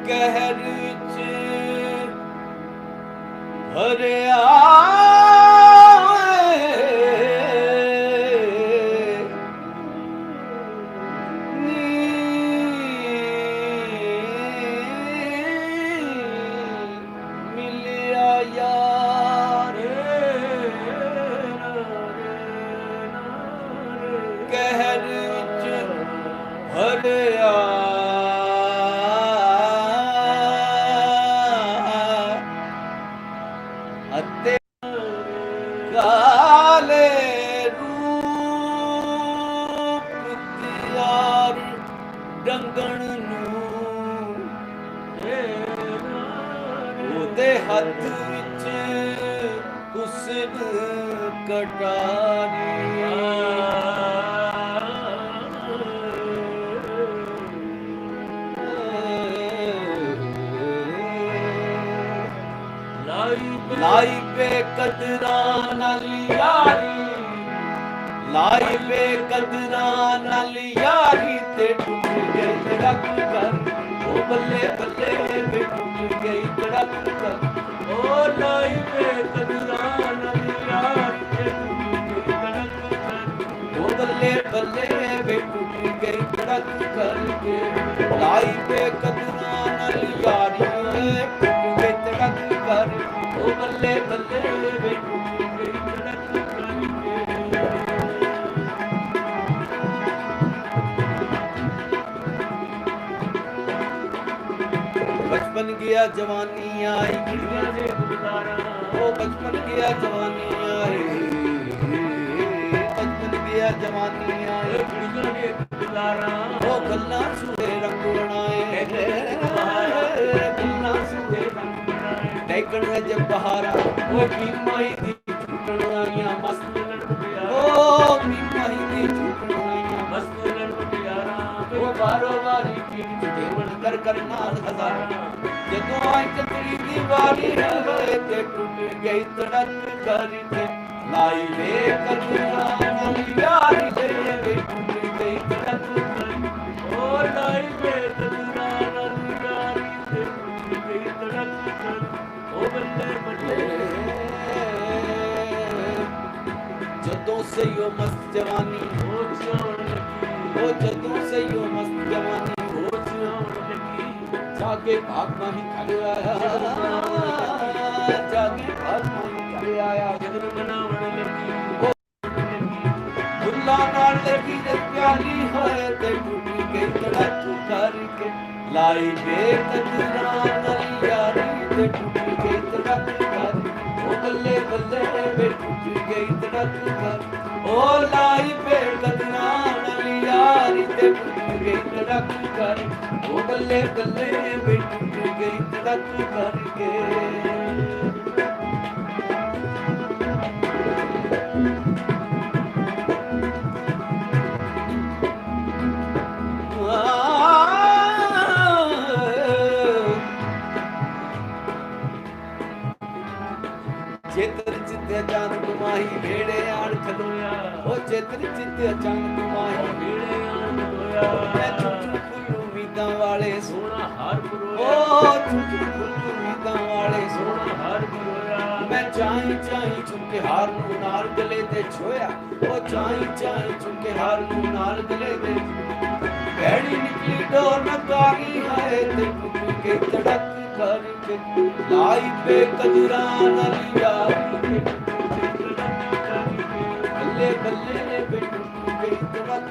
ਕਹਿਰ ਵਿੱਚ ਭਰਿਆ ਮਿਲਿਆ ਯਾਰ ਕਹਿਰ ਵਿੱਚ ਭਰਿਆ ਅਤੇ ਕਾਲੇ ਰੂਪ ਤਿਆਰ ਡੰਗਣ ਨੂੰ ਉਹਦੇ ਹੱਥ ਵਿੱਚ ਹੁਸਨ ਕਟਾਰੀ ਲਾਈ ਬੇਕਦਰਾਂ ਨਾਲ ਯਾਰੀ, ਲਾਈ ਬੇਕਦਰਾਂ ਨਾਲ ਯਾਰੀ ਤੇ ਟੁੱਟ ਗਈ ਤੜਕ ਕਰ, ਉਹ ਬੱਲੇ ਬੱਲੇ ਵੇ ਟੁੱਟ ਗਈ ਤੜਕ ਕਰ, ਉਹ ਲਾਈ ਬੇਕਦਰਾਂ ਨਾਲ ਯਾਰੀ ਤੇ ਟੁੱਟ ਗਈ ਤੜਕ ਕਰ, ਉਹ ਬੱਲੇ ਬੱਲੇ ਵੇ ਟੁੱਟ ਗਈ ਤੜਕ ਕਰਕੇ, ਲਾਈ ਬੇਕਦਰਾਂ ਨਾਲ ਯਾਰੀ ਟੁੱਟ ਗਈ ਤੜਕ ਕਰ, ਉਹ ਬੱਲੇ ਬੱਲੇ ਵੇ ਟੁੱਟ ਗਈ ਤੜਕ ਕਰਕੇ। बचपन गया जवानी आई, ओ बचपन गया जवानी आई, बचपन गया जवानी आई, ओ गल्ला सूहे रंग बनाए, गल्ला सूहे रंग बनाए, टैकन है जब बहारा, ओ बीमाई दी छूटन आइयां मस्त लड़कियां, ओ बीमाई दी छूटन आइयां मस्त लड़कियां, ओ बारो बारी की देवण कर कर नाल हजारा, जदों आई चतरी दी वारी होए ते टूट गई तड़क करके, लाई वे कदरा नाल यारी ते वे टूट गई तड़क करके, ओ लाई वे कदरा नाल यारी ते टूट गई तड़क करके, ओ बल्ले बल्ले जदों से यो मस्त जवानी हो जान लगी, ओ जदों से यो मस्त जवानी हो जान लगी, जागे भाग नहीं खड़े आया, जागे भाग नहीं खड़े आया, जगन बनावन लगी, दुल्ला नाल लगी जब प्याली होए ते टूट गई तड़क करके, लाई बेकदरा नाल यारी ते टूट गई तड़क करके, ओ बल्ले बल्ले वे टूट गई तड़क करके, ओ लाई बेकदरा नाल यारी ते टूट गई तड़क करके, ओ बल्ले बल्ले वे टूट गई तड़क करके। चेतर चित्ते अचानक माही भेड़े आन खलोया, ओ चेतर चित्ते अचानक माही भेड़े आन खलोया, मैं चुप चुप उम्मीदां वाले सोना हार परोया, ओ चुप चुप उम्मीदां वाले सोना हार परोया, मैं चाही चाही चुके हार नूं नाल गले ते छोया, ओ चाही चाही चुके हार नूं नाल गले ते, भैड़ी निकली डोर नकारी है ते ਕਰਕੇ ਧੜਕ ਕਰਕੇ ਲਾਈ ਬੇਕਦਰਾਂ ਨਾਲ ਯਾਰੀ ਤੇ ਬੱਲੇ ਬੱਲੇ ਬਿਟੂ ਗਈ ਧੜਕ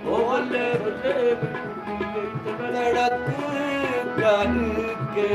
ਉਹ ਬੱਲੇ ਬੱਲੇ ਬਿਟੂ ਗਈ ਧੜਕ ਕਰਕੇ